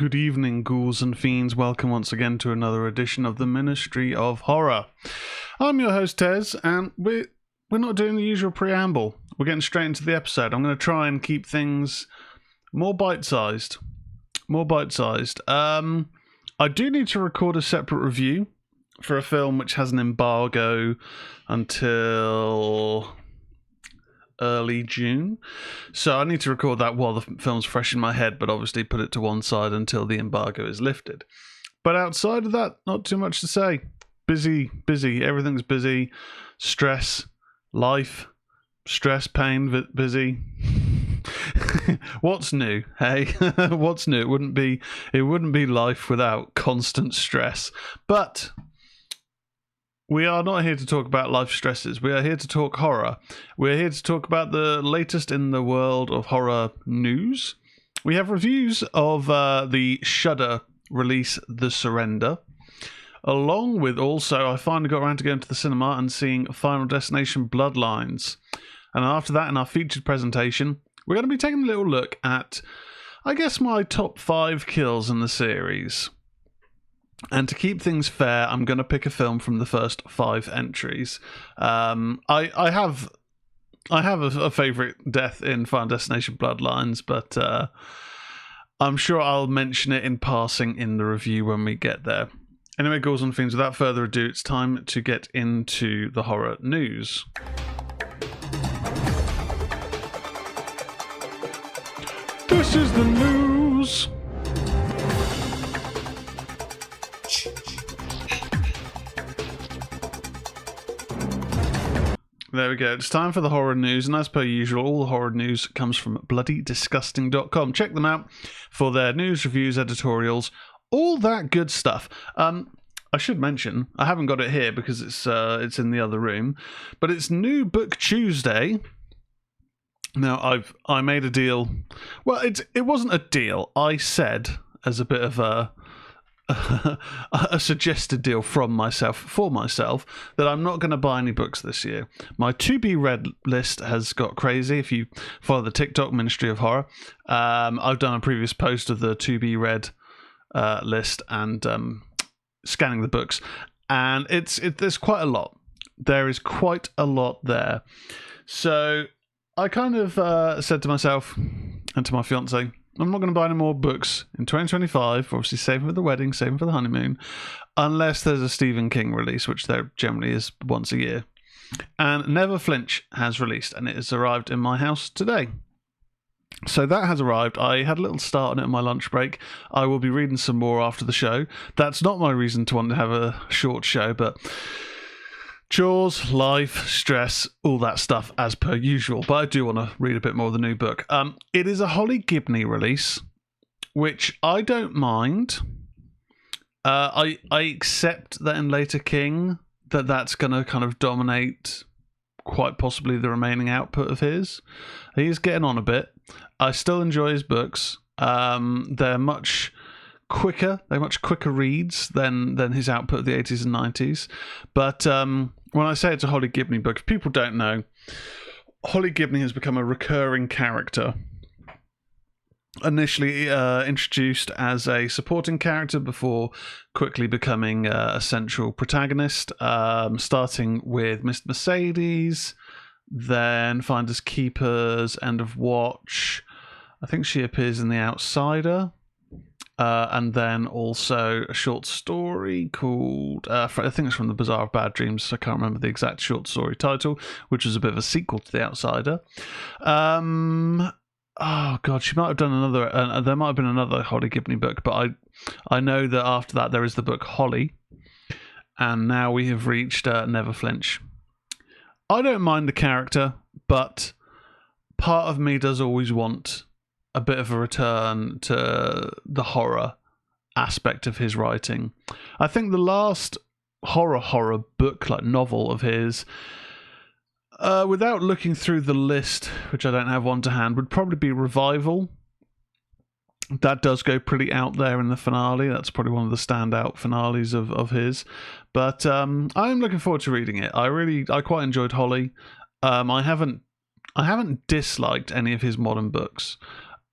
Good evening, ghouls and fiends. Welcome once again to another edition of the Ministry of Horror. I'm your host, Tezz, and we're not doing the usual preamble. We're getting straight into the episode. I'm going to try and keep things more bite-sized. I do need to record a separate review for a film which has an embargo until early June, so I need to record that while the film's fresh in my head, but obviously put it to one side until the embargo is lifted. But outside of that, not too much to say. Busy, everything's busy. Stress, life, stress, pain, busy. What's new? Hey, what's new? It wouldn't be life without constant stress. But we are not here to talk about life stresses. We are here to talk horror. We're here to talk about the latest in the world of horror news. We have reviews of the Shudder release, The Surrender, along with also, I finally got around to going to the cinema and seeing Final Destination Bloodlines. And after that, in our featured presentation, we're going to be taking a little look at, I guess, my top 5 kills in the series. And to keep things fair, I'm going to pick a film from the first 5 entries. I have a favourite death in Final Destination Bloodlines, but I'm sure I'll mention it in passing in the review when we get there. Anyway, ghouls and fiends, without further ado, it's time to get into the horror news. This is the news. There we go. It's time for the horror news, and as per usual, all the horror news comes from bloodydisgusting.com. Check them out for their news, reviews, editorials, all that good stuff. I should mention, I haven't got it here because it's in the other room, but it's New Book Tuesday. Now, I made a deal. Well, it wasn't a deal. I said, as a bit of a suggested deal from myself, for myself, that I'm not going to buy any books this year. My to-be-read list has got crazy. If you follow the TikTok Ministry of Horror, I've done a previous post of the to-be-read list and scanning the books, and there's quite a lot. There is quite a lot there. So I kind of said to myself and to my fiance, I'm not going to buy any more books in 2025, obviously saving for the wedding, saving for the honeymoon, unless there's a Stephen King release, which there generally is once a year. And Never Flinch has released, and it has arrived in my house today. So that has arrived. I had a little start on it on my lunch break. I will be reading some more after the show. That's not my reason to want to have a short show, but chores, life, stress, all that stuff as per usual. But I do want to read a bit more of the new book. It is a Holly Gibney release, which I don't mind. I accept that in later King that's going to kind of dominate quite possibly the remaining output of his. He's getting on a bit. I still enjoy his books. They're much quicker. They're much quicker reads than his output of the 80s and 90s. But when I say it's a Holly Gibney book, if people don't know, Holly Gibney has become a recurring character. Initially introduced as a supporting character before quickly becoming a central protagonist, starting with Mr. Mercedes, then Finders Keepers, End of Watch. I think she appears in The Outsider. And then also a short story called, I think it's from The Bazaar of Bad Dreams. I can't remember the exact short story title, which was a bit of a sequel to The Outsider. Oh God, she might have done another. There might have been another Holly Gibney book, but I know that after that there is the book Holly, and now we have reached Never Flinch. I don't mind the character, but part of me does always want a bit of a return to the horror aspect of his writing. I think the last horror book, like novel of his, without looking through the list, which I don't have one to hand, would probably be Revival. That does go pretty out there in the finale. That's probably one of the standout finales of his. But I'm looking forward to reading it. I quite enjoyed Holly. I haven't disliked any of his modern books.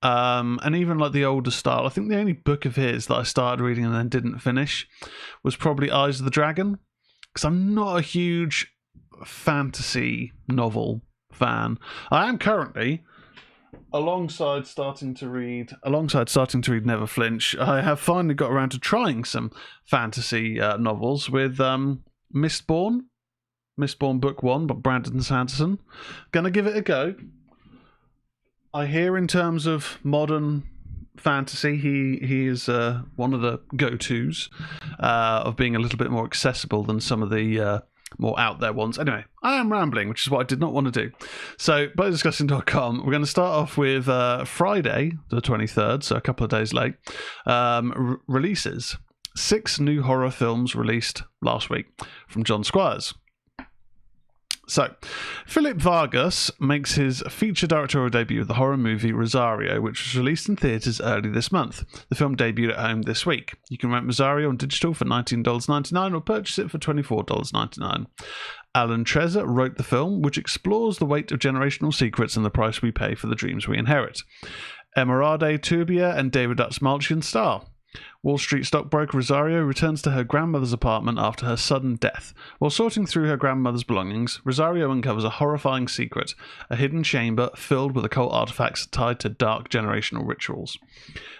And even like the older style. I think the only book of his that I started reading and then didn't finish was probably Eyes of the Dragon, because I'm not a huge fantasy novel fan. I am currently, alongside starting to read Never Flinch, I have finally got around to trying some fantasy novels with Mistborn Book 1 by Brandon Sanderson. Gonna give it a go. I hear in terms of modern fantasy, he is one of the go-tos of being a little bit more accessible than some of the more out there ones. Anyway, I am rambling, which is what I did not want to do. So, ByDiscussing.com, we're going to start off with Friday, the 23rd, so a couple of days late, releases. 6 new horror films released last week from John Squires. So, Philip Vargas makes his feature directorial debut with the horror movie Rosario, which was released in theatres early this month. The film debuted at home this week. You can rent Rosario on digital for $19.99 or purchase it for $24.99. Alan Trezza wrote the film, which explores the weight of generational secrets and the price we pay for the dreams we inherit. Emerade Turbia and David Dastmalchian star. Wall Street stockbroker Rosario returns to her grandmother's apartment after her sudden death. While sorting through her grandmother's belongings, Rosario uncovers a horrifying secret, a hidden chamber filled with occult artifacts tied to dark generational rituals.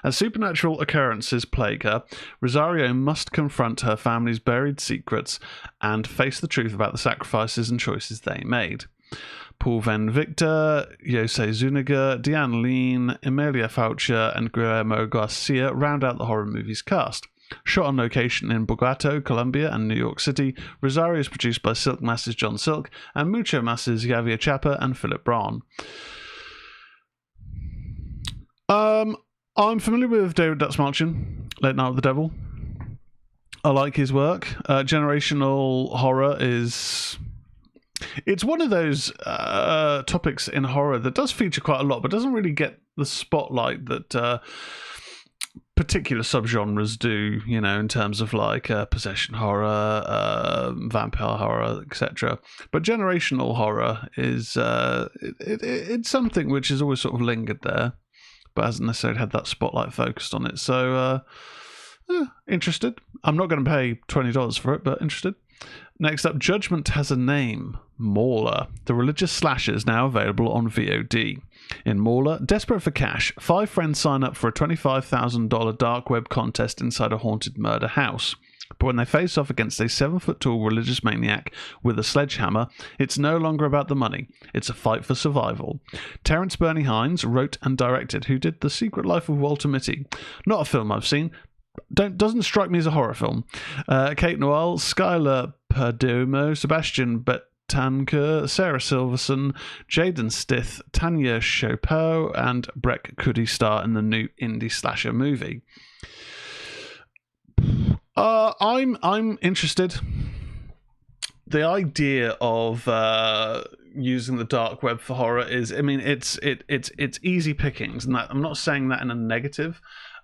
As supernatural occurrences plague her, Rosario must confront her family's buried secrets and face the truth about the sacrifices and choices they made. Paul Van Victor, Jose Zuniga, Diane Lean, Emilia Faucher, and Guillermo Garcia round out the horror movie's cast. Shot on location in Bogota, Colombia, and New York City, Rosario is produced by Silk Mass's John Silk and Mucho Mass's Javier Chapa and Philip Braun. I'm familiar with David Dastmalchian, Late Night with the Devil. I like his work. Generational horror is... It's one of those topics in horror that does feature quite a lot, but doesn't really get the spotlight that particular subgenres do, you know, in terms of like possession horror, vampire horror, etc. But generational horror is it's something which has always sort of lingered there, but hasn't necessarily had that spotlight focused on it. So interested. I'm not going to pay $20 for it, but interested. Next up, Judgment Has a Name, Mauler. The religious slasher is now available on VOD. In Mauler, desperate for cash, 5 friends sign up for a $25,000 dark web contest inside a haunted murder house. But when they face off against a 7-foot-tall religious maniac with a sledgehammer, it's no longer about the money. It's a fight for survival. Terence Burney Hines wrote and directed, who did The Secret Life of Walter Mitty. Not a film I've seen. Doesn't strike me as a horror film. Kate Noel, Skylar Perdomo, Sebastian Betancourt, Sarah Silverson, Jaden Stith, Tanya Chopeau, and Breck Cuddy star in the new indie slasher movie. I'm interested. The idea of using the dark web for horror is, I mean, it's easy pickings, and that, I'm not saying that in a negative.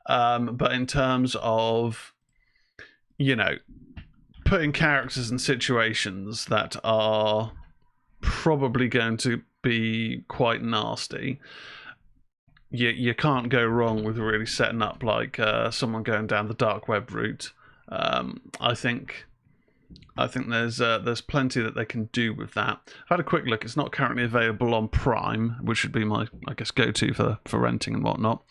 But in terms of, you know, putting characters in situations that are probably going to be quite nasty, you can't go wrong with really setting up like someone going down the dark web route. I think there's plenty that they can do with that. I've had a quick look. It's not currently available on Prime, which would be my, I guess, go-to for renting and whatnot.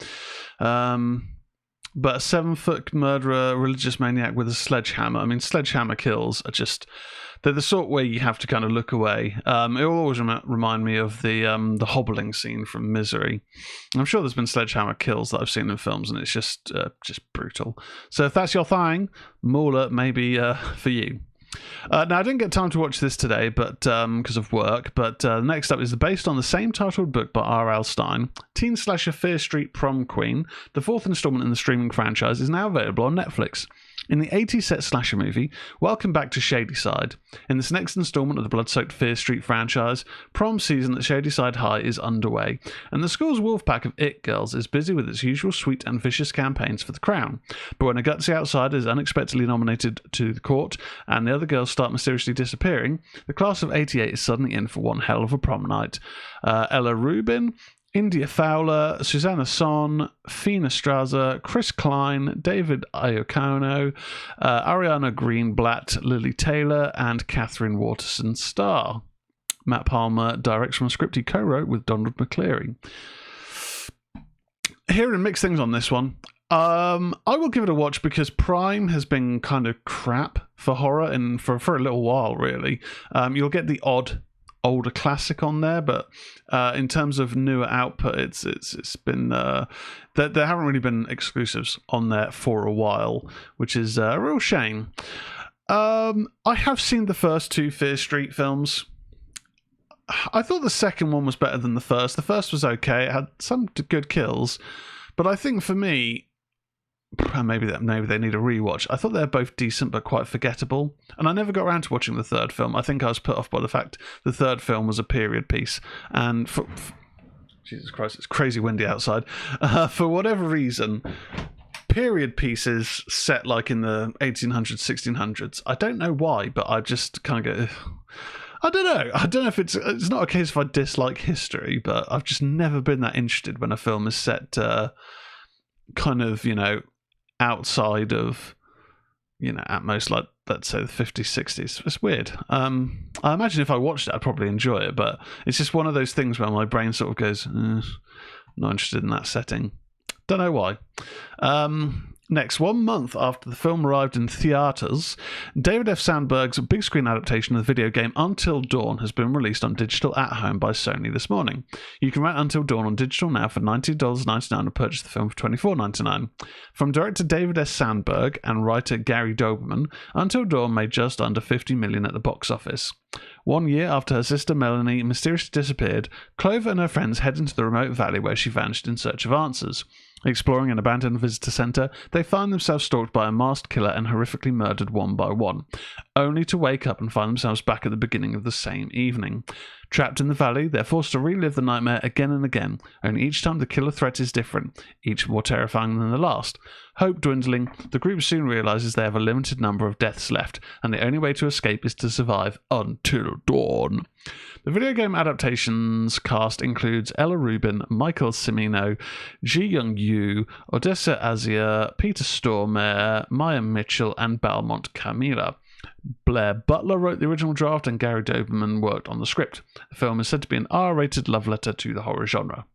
But a 7-foot murderer, religious maniac with a sledgehammer. I mean, sledgehammer kills are just... They're the sort where you have to kind of look away. It will always remind me of the hobbling scene from Misery. I'm sure there's been sledgehammer kills that I've seen in films, and it's just brutal. So if that's your thing, Mauler may be for you. Now, I didn't get time to watch this today, but because of work. But next up is based on the same titled book by R.L. Stine. Teen slasher Fear Street Prom Queen, the 4th installment in the streaming franchise, is now available on Netflix. In the 80s set slasher movie, welcome back to Shadyside. In this next installment of the blood-soaked Fear Street franchise, prom season at Shadyside High is underway, and the school's wolf pack of it girls is busy with its usual sweet and vicious campaigns for the crown. But when a gutsy outsider is unexpectedly nominated to the court, and the other girls start mysteriously disappearing, the class of 88 is suddenly in for one hell of a prom night. Ella Rubin, India Fowler, Susanna Son, Fina Straza, Chris Klein, David Iacono, Ariana Greenblatt, Lily Taylor, and Catherine Waterston star. Matt Palmer directs from a script he co-wrote with Donald McCleary. Hearing mixed things on this one. I will give it a watch because Prime has been kind of crap for horror and for a little while, really. You'll get the odd older classic on there, but in terms of newer output, it's been there haven't really been exclusives on there for a while, which is a real shame. I have seen the first two Fear Street films. I thought the second one was better than the first. The first was okay. It had some good kills, but I think for me, maybe they need a rewatch. I thought they're both decent but quite forgettable, and I never got around to watching the third film. I think I was put off by the fact the third film was a period piece, and Jesus Christ, it's crazy windy outside. For whatever reason, period pieces set like in the 1800s, 1600s. I don't know why, but I just kind of go. I don't know if it's not a case if I dislike history, but I've just never been that interested when a film is set kind of, outside of, at most, like, let's say the 50s, 60s. It's weird. I imagine if I watched it, I'd probably enjoy it, but it's just one of those things where my brain sort of goes, not interested in that setting. Don't know why. Next, 1 month after the film arrived in theaters, David F. Sandberg's big screen adaptation of the video game Until Dawn has been released on digital at home by Sony this morning. You can rent Until Dawn on digital now for $19.99 and purchase the film for $24.99. From director David S. Sandberg and writer Gary Doberman, Until Dawn made just under $50 million at the box office. 1 year after her sister Melanie mysteriously disappeared, Clover and her friends head into the remote valley where she vanished in search of answers. Exploring an abandoned visitor centre, they find themselves stalked by a masked killer and horrifically murdered one by one, only to wake up and find themselves back at the beginning of the same evening. Trapped in the valley, they're forced to relive the nightmare again and again, only each time the killer threat is different, each more terrifying than the last. Hope dwindling, the group soon realises they have a limited number of deaths left, and the only way to escape is to survive until dawn. The video game adaptation's cast includes Ella Rubin, Michael Cimino, Ji Young Yu, Odessa Azia, Peter Stormare, Maya Mitchell, and Balmont Camila. Blair Butler wrote the original draft and Gary Doberman worked on the script. The film is said to be an R-rated love letter to the horror genre.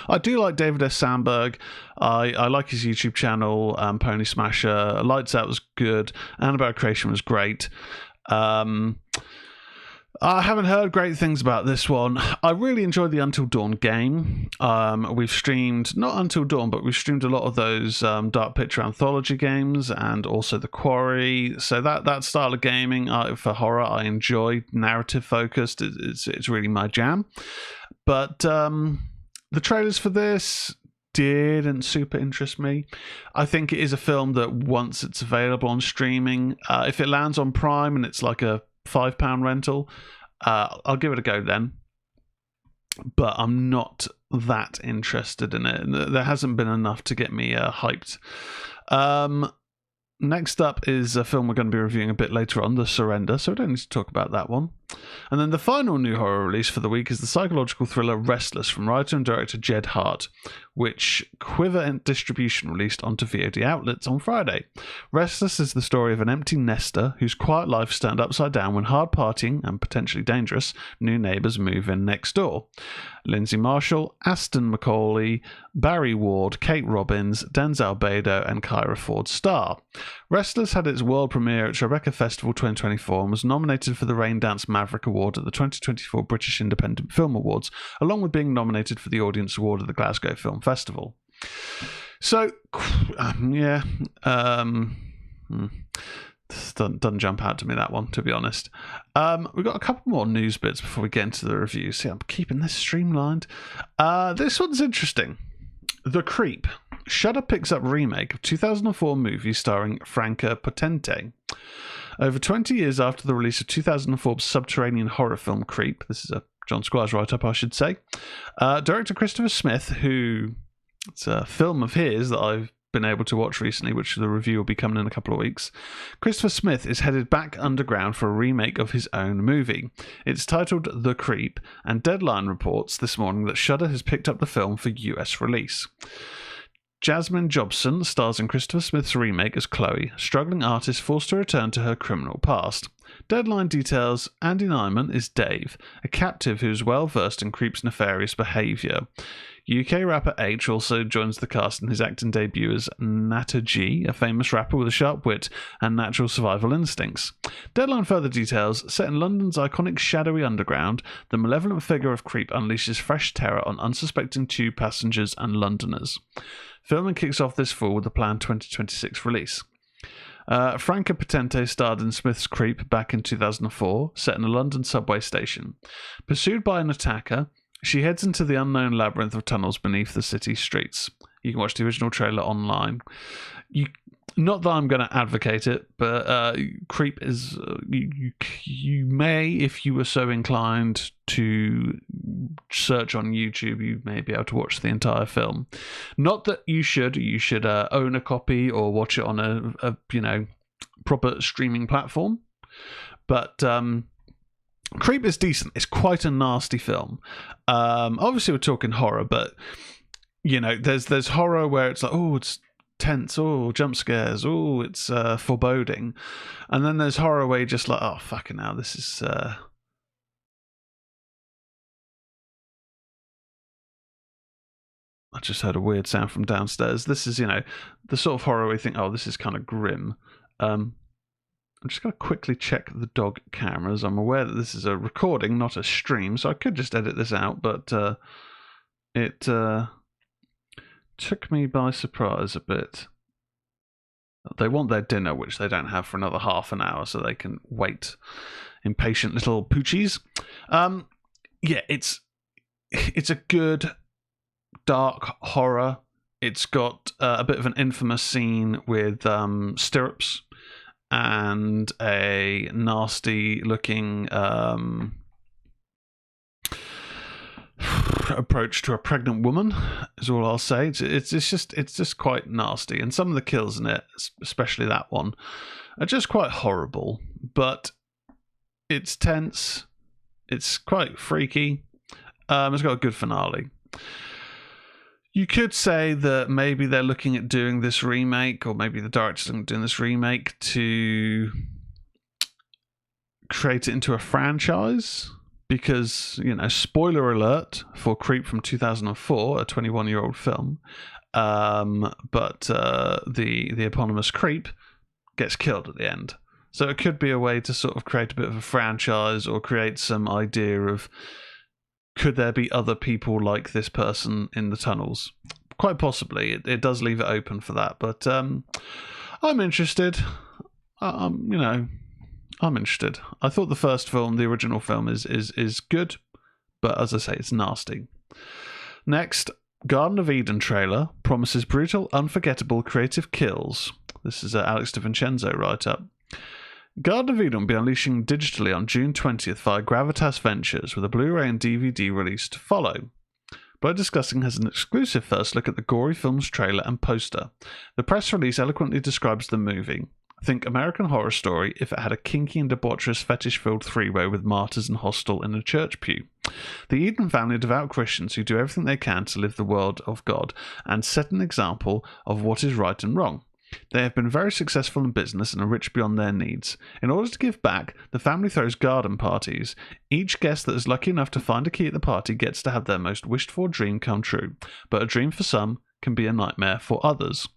I do like David S. Sandberg. I like his YouTube channel, Pony Smasher. Lights Out was good. Annabelle Creation was great. I haven't heard great things about this one. I really enjoyed the Until Dawn game. We've streamed, not Until Dawn, but we've streamed a lot of those Dark Picture Anthology games and also The Quarry. So that style of gaming for horror I enjoy. Narrative focused, it's really my jam. But the trailers for this didn't super interest me. I think it is a film that once it's available on streaming, if it lands on Prime and it's like a £5 rental, I'll give it a go then, but I'm not that interested in it. There hasn't been enough to get me hyped. Next up is a film we're going to be reviewing a bit later on, The Surrender, so we don't need to talk about that one. And then the final new horror release for the week is the psychological thriller Restless from writer and director Jed Hart, which Quiver Distribution released onto VOD outlets on Friday. Restless is the story of an empty nester whose quiet life is turned upside down when hard partying and potentially dangerous new neighbours move in next door. Lindsay Marshall, Aston Macaulay, Barry Ward, Kate Robbins, Denzel Bado, and Kyra Ford star. Restless had its world premiere at Tribeca Festival 2024 and was nominated for the Raindance Maverick Award at the 2024 British Independent Film Awards, along with being nominated for the Audience Award at the Glasgow Film Festival. So, doesn't jump out to me, that one, to be honest. We've got a couple more news bits before we get into the review. See, I'm keeping this streamlined. This one's interesting. The Creep. Shudder picks up remake of 2004 movie starring Franca Potente. Over 20 years after the release of 2004's subterranean horror film Creep, this is a John Squires write-up, I should say, director Christopher Smith, who, it's a film of his that I've been able to watch recently, which the review will be coming in a couple of weeks, Christopher Smith is headed back underground for a remake of his own movie. It's titled The Creep, and Deadline reports this morning that Shudder has picked up the film for US release. Jasmine Jobson stars in Christopher Smith's remake as Chloe, a struggling artist forced to return to her criminal past. Deadline details Andy Nyman is Dave, a captive who is well versed in Creep's nefarious behaviour. UK rapper H also joins the cast in his acting debut as Nata G, a famous rapper with a sharp wit and natural survival instincts. Deadline further details, set in London's iconic shadowy underground, the malevolent figure of Creep unleashes fresh terror on unsuspecting tube passengers and Londoners. Filming kicks off this fall with a planned 2026 release. Franca Potente starred in Smith's Creep back in 2004, set in a London subway station. Pursued by an attacker, she heads into the unknown labyrinth of tunnels beneath the city streets. You can watch the original trailer online. Not that I'm going to advocate it, but Creep is... you may, if you were so inclined to search on YouTube, you may be able to watch the entire film. Not that you should. You should own a copy or watch it on a proper streaming platform. But Creep is decent. It's quite a nasty film. Obviously, we're talking horror, but there's horror where it's like, oh, it's tense, oh, jump scares, oh, it's foreboding, and then there's horror where you're just like, oh, fucking hell, this is I just heard a weird sound from downstairs. This is, the sort of horror where you think, oh, this is kind of grim. I'm just going to quickly check the dog cameras. I'm aware that this is a recording, not a stream, so I could just edit this out, but it took me by surprise a bit. They want their dinner, which they don't have for another half an hour, so they can wait. Impatient little poochies. Yeah, it's a good dark horror. It's got a bit of an infamous scene with stirrups and a nasty looking approach to a pregnant woman is all I'll say. It's just quite nasty, and some of the kills in it, especially that one, are just quite horrible, but it's tense, it's quite freaky. It's got a good finale. You could say that maybe they're looking at doing this remake, or maybe the director's doing this remake to create it into a franchise. Because, spoiler alert for Creep from 2004, a 21-year-old film, but the eponymous Creep gets killed at the end. So it could be a way to sort of create a bit of a franchise, or create some idea of, could there be other people like this person in the tunnels? Quite possibly. It does leave it open for that, but I'm interested. I'm interested. I thought the first film, the original film, is good, but as I say, it's nasty. Next, Garden of Eden trailer promises brutal, unforgettable, creative kills. This is Alex DiVincenzo write-up. Garden of Eden will be unleashing digitally on June 20th via Gravitas Ventures, with a Blu-ray and DVD release to follow. Blood Disgusting has an exclusive first look at the gory film's trailer and poster. The press release eloquently describes the movie. Think American Horror Story if it had a kinky and debaucherous fetish-filled three-way with martyrs and hostel in a church pew. The Eden family are devout Christians who do everything they can to live the word of God and set an example of what is right and wrong. They have been very successful in business and are rich beyond their needs. In order to give back, the family throws garden parties. Each guest that is lucky enough to find a key at the party gets to have their most wished-for dream come true, but a dream for some can be a nightmare for others.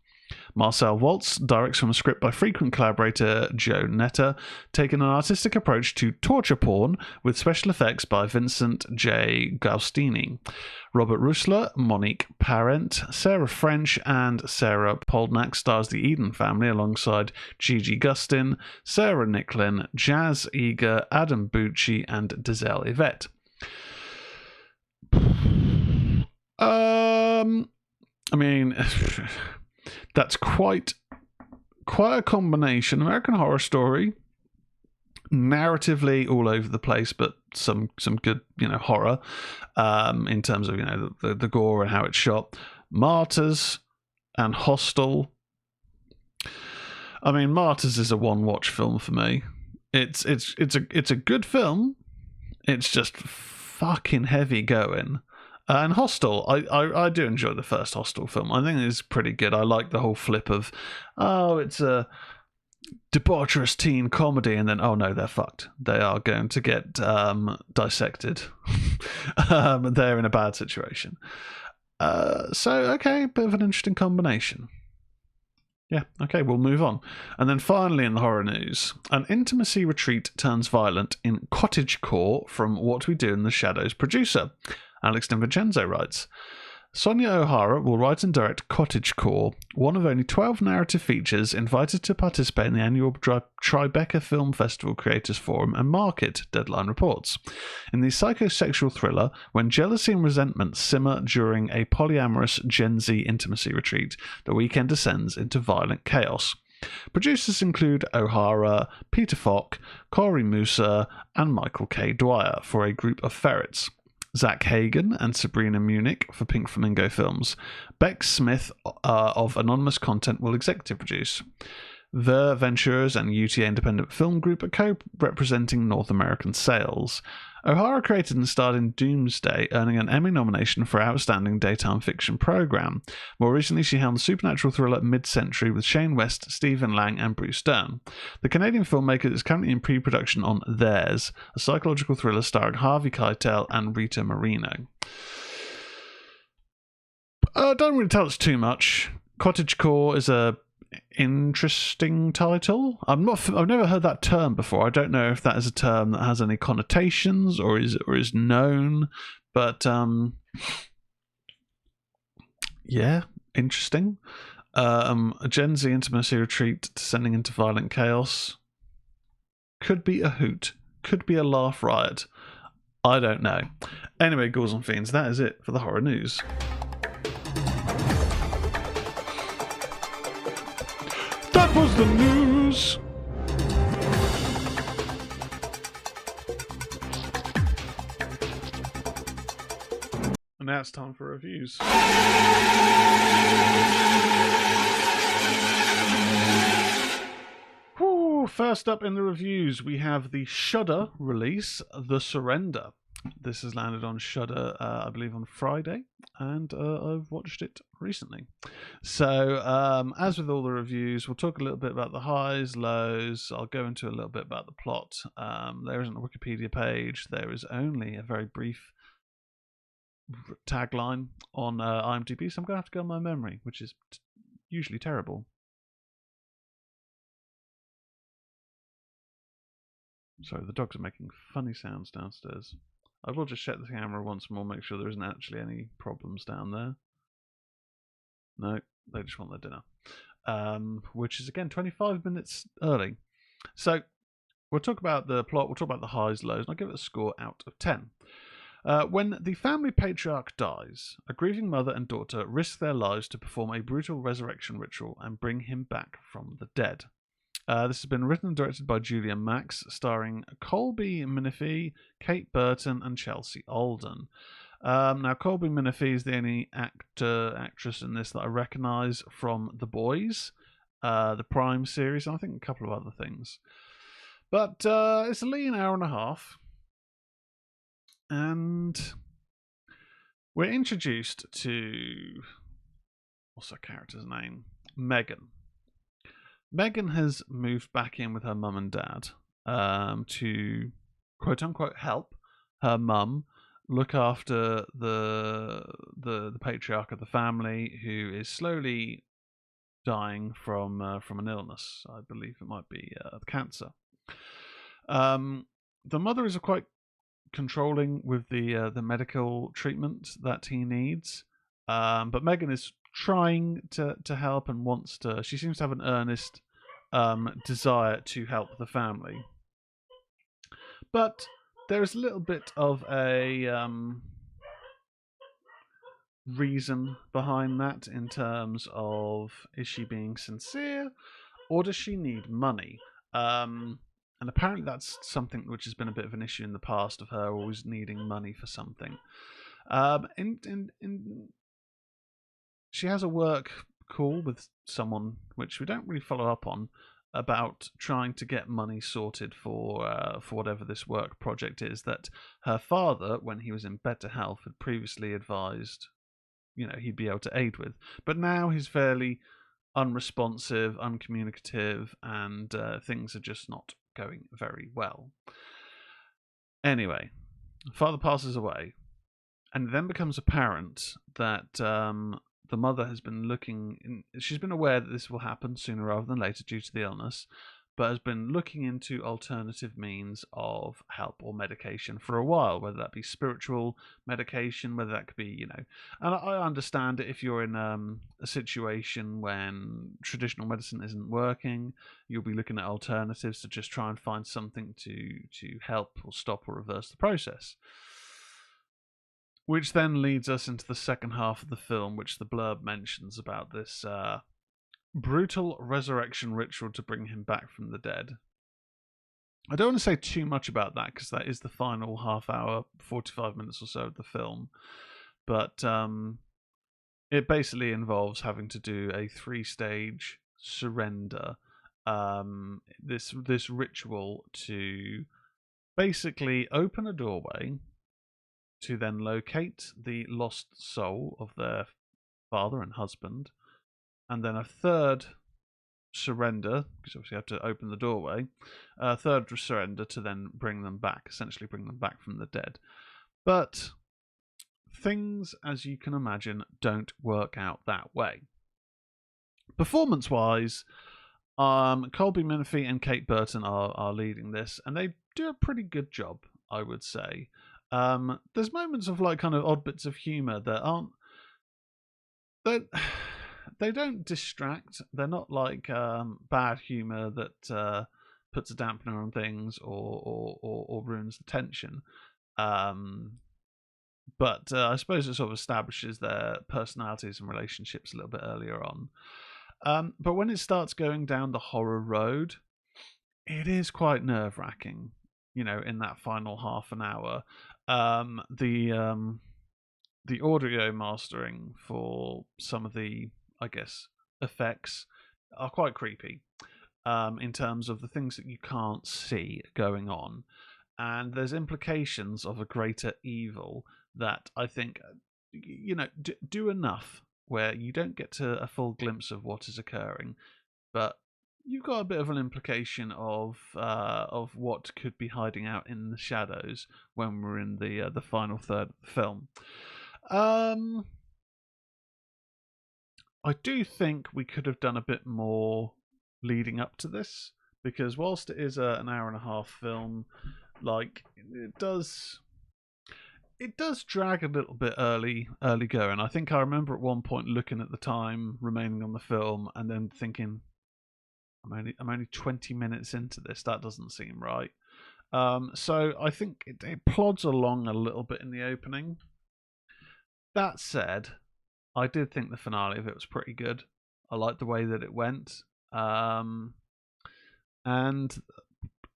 Marcel Waltz directs from a script by frequent collaborator Joe Netta, taking an artistic approach to torture porn with special effects by Vincent J. Gaustini. Robert Rusler, Monique Parent, Sarah French, and Sarah Polnack stars the Eden family alongside Gigi Gustin, Sarah Nicklin, Jazz Eager, Adam Bucci, and Dizelle Yvette. I mean... That's quite a combination. American Horror Story, narratively all over the place, but some good horror in terms of the gore and how it's shot. Martyrs and Hostel, I mean, Martyrs is a one-watch film for me. It's a good film. It's just fucking heavy going. And Hostel, I do enjoy the first Hostel film. I think it's pretty good. I like the whole flip of, oh, it's a debaucherous teen comedy, and then, oh no, they're fucked. They are going to get dissected. They're in a bad situation. So, okay, bit of an interesting combination. Yeah, okay, we'll move on. And then finally in the horror news, an intimacy retreat turns violent in cottagecore from What We Do in the Shadows producer. Alex DiVincenzo writes, Sonia O'Hara will write and direct Cottagecore, one of only 12 narrative features invited to participate in the annual Tribeca Film Festival Creators Forum and Market, Deadline reports. In the psychosexual thriller, when jealousy and resentment simmer during a polyamorous Gen Z intimacy retreat, the weekend descends into violent chaos. Producers include O'Hara, Peter Falk, Corey Musa, and Michael K. Dwyer for a group of ferrets. Zach Hagen and Sabrina Munich for Pink Flamingo Films. Beck Smith of Anonymous Content will executive produce. The Ventures and UTA Independent Film Group are co-representing North American sales. O'Hara created and starred in Doomsday, earning an Emmy nomination for Outstanding Daytime Fiction Program. More recently, she helmed the supernatural thriller Mid-Century with Shane West, Stephen Lang, and Bruce Dern. The Canadian filmmaker is currently in pre-production on Theirs, a psychological thriller starring Harvey Keitel and Rita Moreno. Don't really tell us too much. Cottagecore is a interesting title. I've never heard that term before. I don't know if that is a term that has any connotations or is known, but yeah, interesting. A Gen Z intimacy retreat descending into violent chaos. Could be a hoot, could be a laugh riot. I don't know. Anyway, Ghouls and Fiends, that is it for the horror news. That was the news. And now it's time for reviews. First up in the reviews, we have the Shudder release, The Surrender. This has landed on Shudder, I believe, on Friday, and I've watched it recently. So, as with all the reviews, we'll talk a little bit about the highs, lows. I'll go into a little bit about the plot. There isn't a Wikipedia page. There is only a very brief tagline on IMDb, so I'm going to have to go on my memory, which is usually terrible. Sorry, the dogs are making funny sounds downstairs. I will just check the camera once more, make sure there isn't actually any problems down there. No, they just want their dinner. Which is, again, 25 minutes early. So, we'll talk about the plot, we'll talk about the highs, lows, and I'll give it a score out of 10. When the family patriarch dies, a grieving mother and daughter risk their lives to perform a brutal resurrection ritual and bring him back from the dead. This has been written and directed by Julia Max, starring Colby Minifie, Kate Burton, and Chelsea Alden. Now, Colby Minifie is the only actress in this that I recognise from The Boys, the Prime series, and I think a couple of other things. But it's a lean hour and a half, and we're introduced to, what's her character's name? Megan. Megan has moved back in with her mum and dad to quote unquote help her mum look after the patriarch of the family, who is slowly dying from an illness. I believe it might be cancer. The mother is quite controlling with the medical treatment that he needs, but Megan is trying to help and wants to. She seems to have an earnest desire to help the family, but there is a little bit of a reason behind that, in terms of, is she being sincere or does she need money? And apparently that's something which has been a bit of an issue in the past, of her always needing money for something. She has a work call with someone, which we don't really follow up on, about trying to get money sorted for whatever this work project is that her father, when he was in better health, had previously advised, he'd be able to aid with. But now he's fairly unresponsive, uncommunicative, and things are just not going very well. Anyway, father passes away, and it then becomes apparent that the mother has been she's been aware that this will happen sooner rather than later due to the illness, but has been looking into alternative means of help or medication for a while, whether that be spiritual medication, whether that could be, and I understand it if you're in a situation when traditional medicine isn't working, you'll be looking at alternatives to just try and find something to help or stop or reverse the process. Which then leads us into the second half of the film, which the blurb mentions about this brutal resurrection ritual to bring him back from the dead. I don't want to say too much about that because that is the final half hour, 45 minutes or so of the film. But it basically involves having to do a 3-stage surrender. This ritual to basically open a doorway to then locate the lost soul of their father and husband, and then a third surrender, because obviously you have to open the doorway, a third surrender to then essentially bring them back from the dead. But things, as you can imagine, don't work out that way. Performance-wise, Colby Minifie and Kate Burton are leading this, and they do a pretty good job, I would say. There's moments of kind of odd bits of humour that aren't they don't distract. They're not like bad humour that puts a dampener on things or ruins the tension. But I suppose it sort of establishes their personalities and relationships a little bit earlier on. But when it starts going down the horror road, it is quite nerve-wracking. In that final half an hour, the audio mastering for some of the, I guess, effects are quite creepy in terms of the things that you can't see going on, and there's implications of a greater evil that I think do enough where you don't get to a full glimpse of what is occurring, but you've got a bit of an implication of what could be hiding out in the shadows when we're in the final third of the film. I do think we could have done a bit more leading up to this, because whilst it is an hour and a half film, it does drag a little bit early going. I think I remember at one point looking at the time remaining on the film and then thinking, I'm only 20 minutes into this. That doesn't seem right. So I think it plods along a little bit in the opening. That said, I did think the finale of it was pretty good. I liked the way that it went. And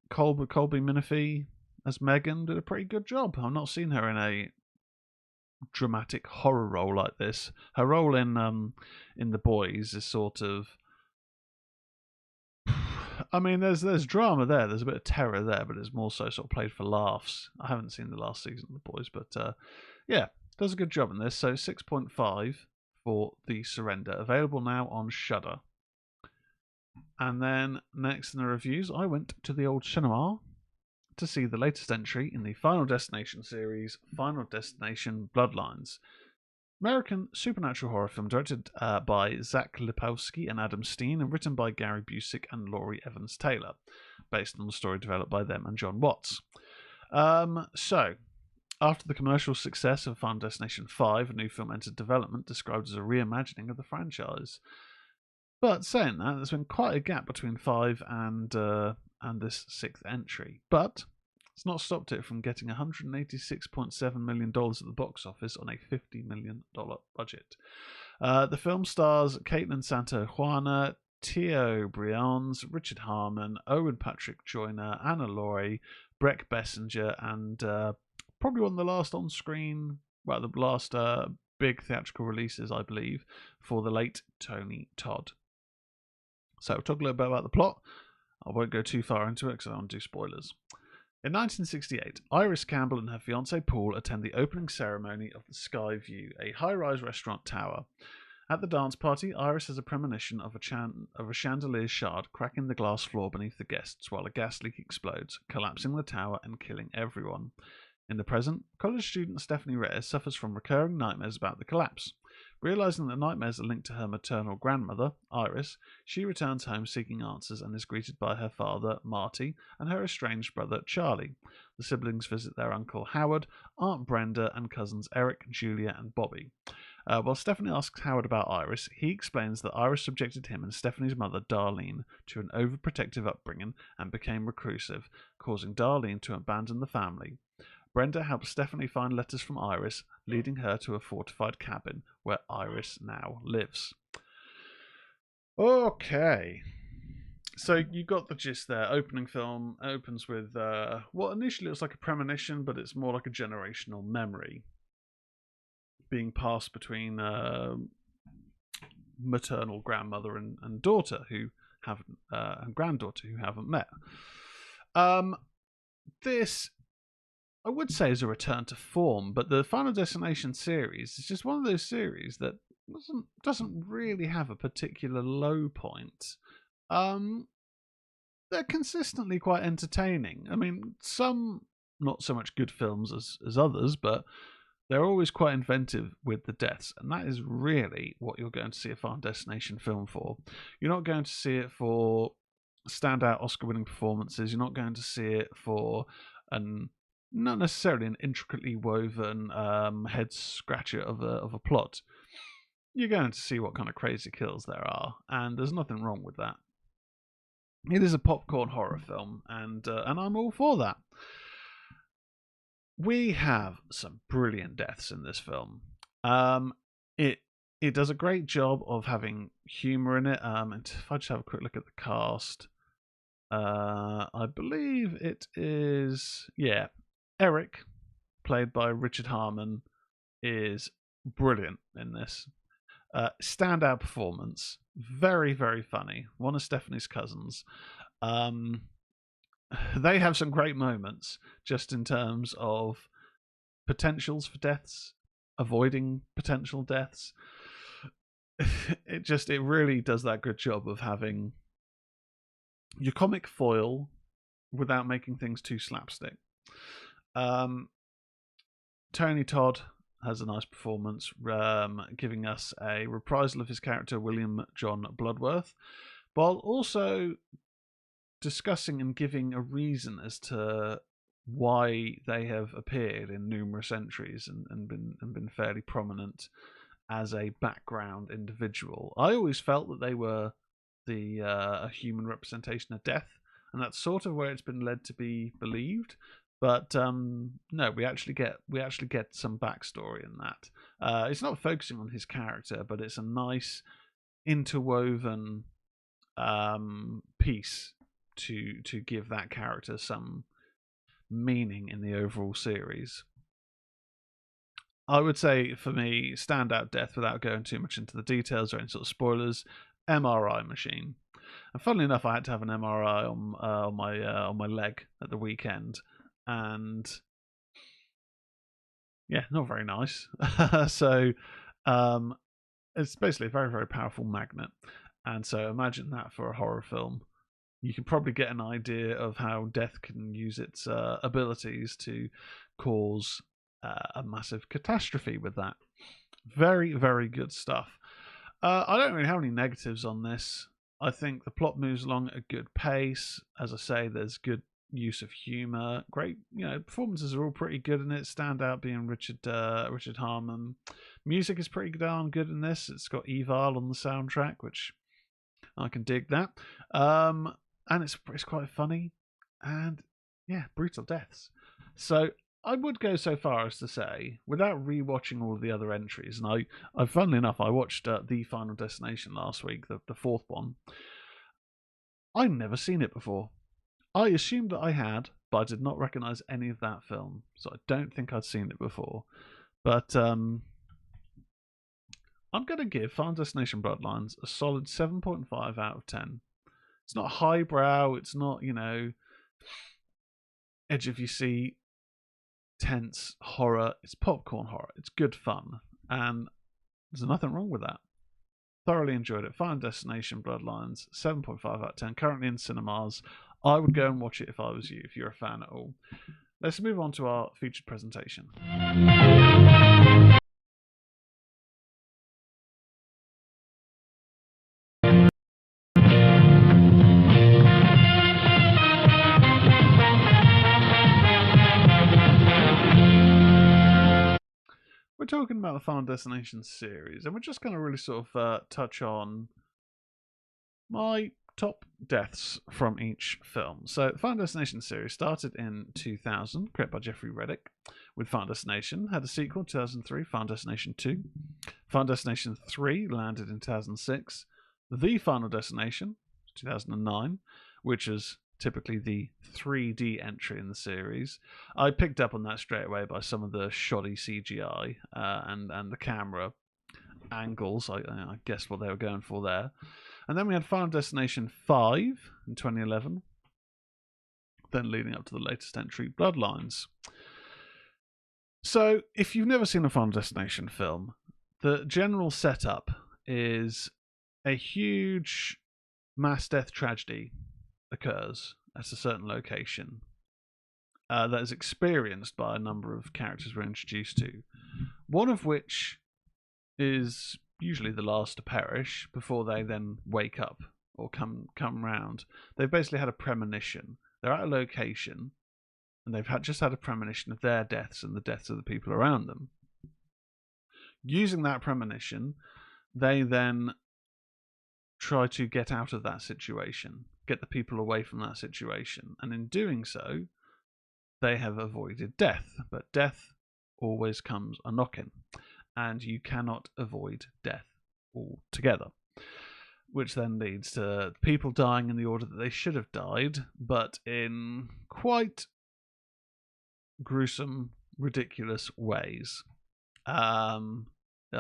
Colby Minifie as Megan did a pretty good job. I've not seen her in a dramatic horror role like this. Her role in The Boys is sort of, I mean, there's drama there. There's a bit of terror there, but it's more so sort of played for laughs. I haven't seen the last season of The Boys, but yeah, does a good job in this. So 6.5 for The Surrender, available now on Shudder. And then next in the reviews, I went to the old cinema to see the latest entry in the Final Destination series, Final Destination Bloodlines. American supernatural horror film directed by Zach Lipowski and Adam Steen, and written by Gary Busick and Laurie Evans Taylor, based on the story developed by them and John Watts. So, after the commercial success of Final Destination 5, a new film entered development described as a reimagining of the franchise. But saying that, there's been quite a gap between 5 and this 6th entry. But it's not stopped it from getting $186.7 million at the box office on a $50 million budget. The film stars Caitlin Santajuana, Theo Brians, Richard Harmon, Owen Patrick Joyner, Anna Laurie, Breck Bessinger, and probably one of the last on-screen, the last big theatrical releases, I believe, for the late Tony Todd. So we'll talk a little bit about the plot. I won't go too far into it because I don't want to do spoilers. In 1968, Iris Campbell and her fiancé Paul attend the opening ceremony of the Sky View, a high-rise restaurant tower. At the dance party, Iris has a premonition of a chandelier shard cracking the glass floor beneath the guests while a gas leak explodes, collapsing the tower and killing everyone. In the present, college student Stephanie Reyes suffers from recurring nightmares about the collapse. Realizing that nightmares are linked to her maternal grandmother, Iris, she returns home seeking answers and is greeted by her father, Marty, and her estranged brother, Charlie. The siblings visit their uncle Howard, Aunt Brenda, and cousins Eric, Julia, and Bobby. While Stephanie asks Howard about Iris, he explains that Iris subjected him and Stephanie's mother, Darlene, to an overprotective upbringing and became reclusive, causing Darlene to abandon the family. Brenda helps Stephanie find letters from Iris, leading her to a fortified cabin where Iris now lives. Okay. So you got the gist there. Opening film opens with what initially looks like a premonition, but it's more like a generational memory being passed between maternal grandmother and daughter who haven't and granddaughter who haven't met. This, I would say, is a return to form, but the Final Destination series is just one of those series that doesn't really have a particular low point. They're consistently quite entertaining. I mean, some not so much good films as others, but they're always quite inventive with the deaths, and that is really what you're going to see a Final Destination film for. You're not going to see it for standout Oscar-winning performances. You're not going to see it for not necessarily an intricately woven head scratcher of a plot. You're going to see what kind of crazy kills there are, and there's nothing wrong with that. It is a popcorn horror film, and I'm all for that. We have some brilliant deaths in this film. It does a great job of having humour in it. And if I just have a quick look at the cast, I believe it is Eric, played by Richard Harmon, is brilliant in this. Standout performance, very, very funny. One of Stephanie's cousins. They have some great moments just in terms of potentials for deaths, avoiding potential deaths. It really does that good job of having your comic foil without making things too slapstick. Tony Todd has a nice performance, giving us a reprisal of his character William John Bloodworth, while also discussing and giving a reason as to why they have appeared in numerous entries and been fairly prominent as a background individual. I always felt that they were a human representation of death, and that's sort of where it's been led to be believed. But no, we actually get some backstory in that. It's not focusing on his character, but it's a nice interwoven piece to give that character some meaning in the overall series. I would say, for me, standout death, without going too much into the details or any sort of spoilers, MRI machine. And funnily enough, I had to have an MRI on my leg at the weekend, and yeah, not very nice. So it's basically a very, very powerful magnet, and so imagine that for a horror film. You can probably get an idea of how death can use its abilities to cause a massive catastrophe with that. Very, very good stuff. I don't really have any negatives on this. I think the plot moves along at a good pace. As I say, there's good use of humour. Great, performances are all pretty good in it. Standout being Richard Harmon. Music is pretty darn good in this. It's got Eval on the soundtrack, which I can dig that. And it's quite funny, and yeah, brutal deaths. So I would go so far as to say, without rewatching all of the other entries, and I funnily enough, I watched The Final Destination last week, the fourth one. I'd never seen it before. I assumed that I had, but I did not recognise any of that film, so I don't think I'd seen it before. But I'm going to give Final Destination Bloodlines a solid 7.5 out of 10. It's not highbrow, it's not, edge of your seat, tense horror. It's popcorn horror. It's good fun. And there's nothing wrong with that. Thoroughly enjoyed it. Final Destination Bloodlines, 7.5 out of 10. Currently in cinemas. I would go and watch it if I was you, if you're a fan at all. Let's move on to our featured presentation. We're talking about the Final Destination series, and we're just going to really sort of touch on my top deaths from each film. So, the Final Destination series started in 2000, created by Jeffrey Reddick, with Final Destination, had a sequel in 2003, Final Destination 2. Final Destination 3 landed in 2006. The Final Destination, 2009, which is typically the 3D entry in the series. I picked up on that straight away by some of the shoddy CGI and the camera angles. I guessed what they were going for there. And then we had Final Destination 5 in 2011, then leading up to the latest entry, Bloodlines. So, if you've never seen a Final Destination film, the general setup is a huge mass death tragedy occurs at a certain location that is experienced by a number of characters we're introduced to, one of which is usually the last to perish before they then wake up or come round. They've basically had a premonition. They're at a location and they've just had a premonition of their deaths and the deaths of the people around them. Using that premonition, they then try to get out of that situation, get the people away from that situation, and in doing so, they have avoided death. But death always comes a knocking, and you cannot avoid death altogether, which then leads to people dying in the order that they should have died, but in quite gruesome, ridiculous ways. I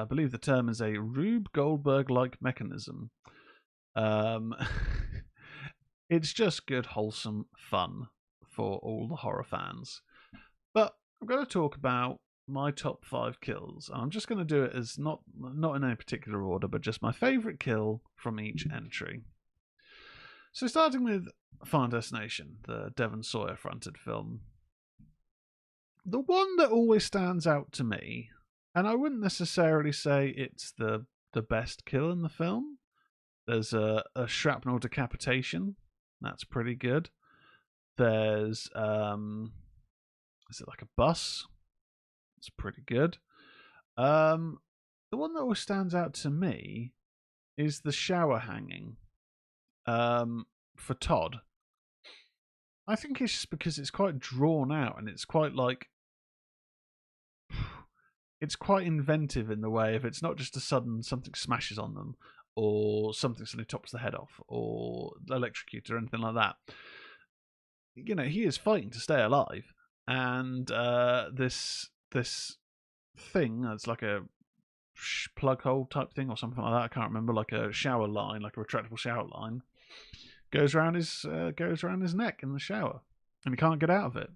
believe the term is a Rube Goldberg-like mechanism. It's just good, wholesome fun for all the horror fans. But I'm going to talk about my top 5 kills. I'm just going to do it as not in any particular order, but just my favourite kill from each entry. So starting with Final Destination, the Devon Sawyer fronted film. The one that always stands out to me, and I wouldn't necessarily say it's the best kill in the film. There's a shrapnel decapitation. That's pretty good. There's is it like a bus? It's pretty good. The one that always stands out to me is the shower hanging for Todd. I think it's just because it's quite drawn out and it's quite like it's quite inventive in the way of it's not just a sudden something smashes on them or something suddenly tops the head off or electrocuted or anything like that. You know, he is fighting to stay alive, and this thing that's like a plug hole type thing or something like that. I can't remember, like a shower line, like a retractable shower line, goes around his neck in the shower, and he can't get out of it.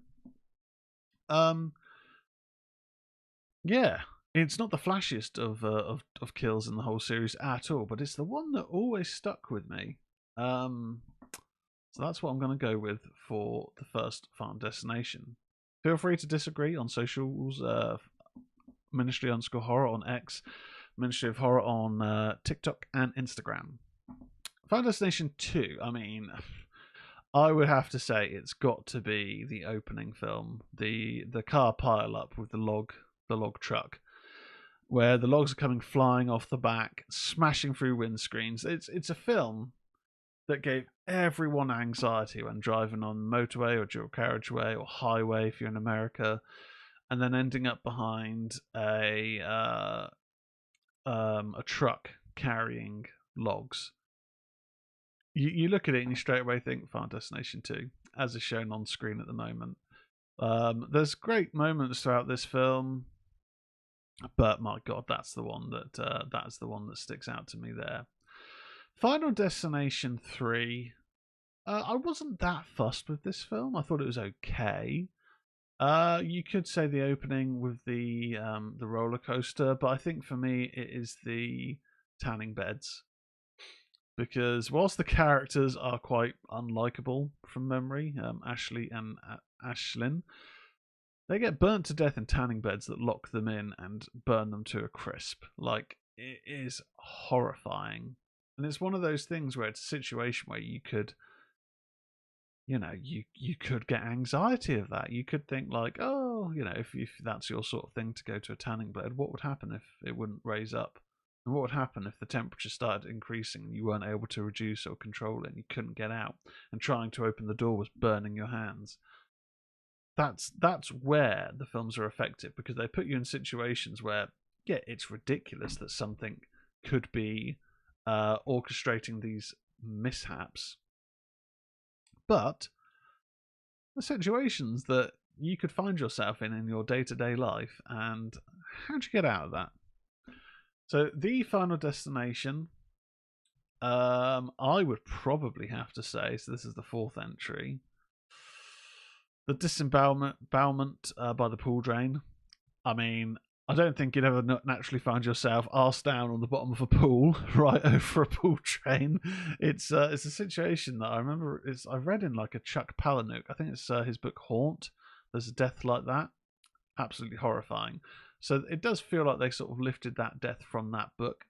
Yeah, it's not the flashiest of kills in the whole series at all, but it's the one that always stuck with me. So that's what I'm going to go with for the first Final Destination. Feel free to disagree on socials. Ministry_horror on X, Ministry of Horror on TikTok and Instagram. Final Destination 2, I mean, I would have to say it's got to be the opening film, the car pile up with the log truck, where the logs are coming flying off the back, smashing through windscreens. It's a film that gave everyone anxiety when driving on motorway or dual carriageway or highway if you're in America, and then ending up behind a truck carrying logs. You look at it and you straight away think Final Destination 2, as is shown on screen at the moment. There's great moments throughout this film. But my God, that's the one that sticks out to me there. Final Destination 3. I wasn't that fussed with this film. I thought it was okay. You could say the opening with the roller coaster, but I think for me it is the tanning beds, because whilst the characters are quite unlikable from memory, Ashley and Ashlyn, they get burnt to death in tanning beds that lock them in and burn them to a crisp. Like, it is horrifying. And it's one of those things where it's a situation where you could, you could get anxiety of that. You could think like, oh, if that's your sort of thing to go to a tanning bed, what would happen if it wouldn't raise up? And what would happen if the temperature started increasing and you weren't able to reduce or control it and you couldn't get out, and trying to open the door was burning your hands? That's where the films are effective, because they put you in situations where, yeah, it's ridiculous that something could be orchestrating these mishaps, but the situations that you could find yourself in your day-to-day life, and how'd you get out of that? So the Final Destination, I would probably have to say, so this is the fourth entry, the disembowelment by the pool drain. I mean, I don't think you'd ever naturally find yourself arse down on the bottom of a pool right over a pool drain. It's a situation that I remember. I read in like a Chuck Palahniuk. I think it's his book Haunt. There's a death like that, absolutely horrifying. So it does feel like they sort of lifted that death from that book.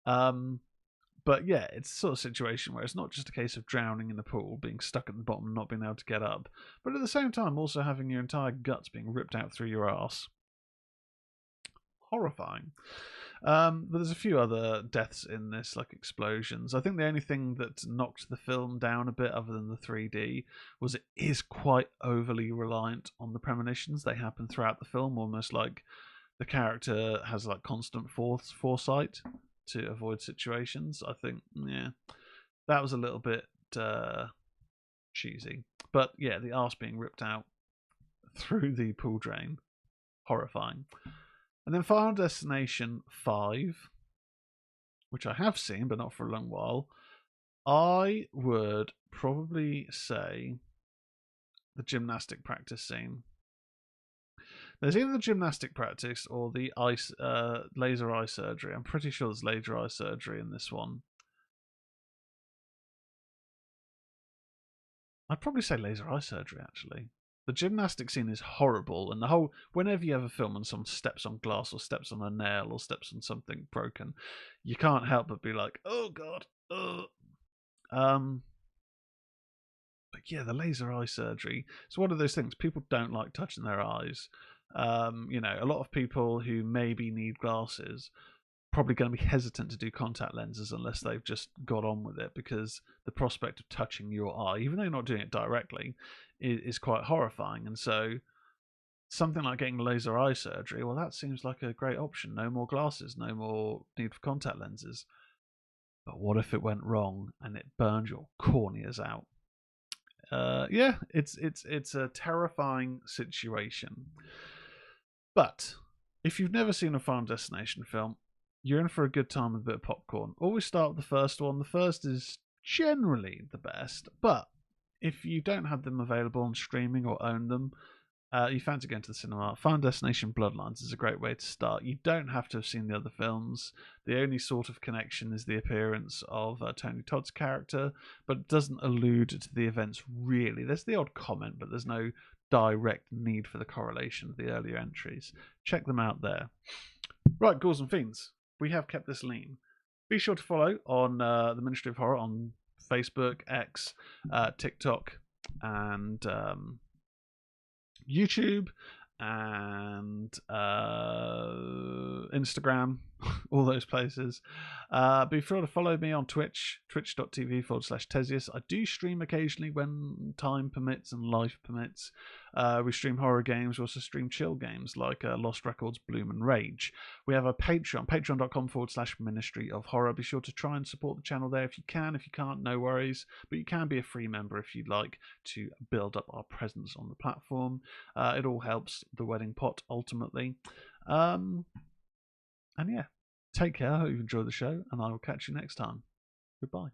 But yeah, it's a sort of situation where it's not just a case of drowning in the pool, being stuck at the bottom, and not being able to get up, but at the same time also having your entire guts being ripped out through your arse. Horrifying. But there's a few other deaths in this, like explosions. I think the only thing that knocked the film down a bit, other than the 3D, was it is quite overly reliant on the premonitions. They happen throughout the film, almost like the character has like constant foresight to avoid situations. I think, yeah, that was a little bit cheesy. But yeah, the arse being ripped out through the pool drain, horrifying. And then Final Destination 5, which I have seen, but not for a long while, I would probably say the gymnastic practice scene. There's either the gymnastic practice or the laser eye surgery. I'm pretty sure there's laser eye surgery in this one. I'd probably say laser eye surgery, actually. The gymnastic scene is horrible, and the whole, whenever you have a film and someone steps on glass or steps on a nail or steps on something broken, you can't help but be like, oh God. But yeah, the laser eye surgery, it's one of those things. People don't like touching their eyes. A lot of people who maybe need glasses probably going to be hesitant to do contact lenses unless they've just got on with it, because the prospect of touching your eye, even though you're not doing it directly, is quite horrifying. And so something like getting laser eye surgery, well, that seems like a great option. No more glasses, no more need for contact lenses. But what if it went wrong and it burned your corneas out? Yeah, it's a terrifying situation. But if you've never seen a Final Destination film, you're in for a good time with a bit of popcorn. Always start with the first one. The first is generally the best, but if you don't have them available on streaming or own them, you fancy going to the cinema, Final Destination Bloodlines is a great way to start. You don't have to have seen the other films. The only sort of connection is the appearance of Tony Todd's character, but it doesn't allude to the events really. There's the odd comment, but there's no direct need for the correlation of the earlier entries. Check them out there. Right, Ghouls and Fiends, we have kept this lean. Be sure to follow on the Ministry of Horror on Facebook, X, TikTok, and YouTube, and Instagram, all those places. Be sure to follow me on Twitch, twitch.tv/Tezz. I do stream occasionally when time permits and life permits. We stream horror games. We also stream chill games like Lost Records, Bloom and Rage. We have a Patreon, patreon.com/Ministry of Horror. Be sure to try and support the channel there if you can. If you can't, no worries. But you can be a free member if you'd like to build up our presence on the platform. It all helps the wedding pot ultimately. And yeah, take care. I hope you enjoyed the show, and I will catch you next time. Goodbye.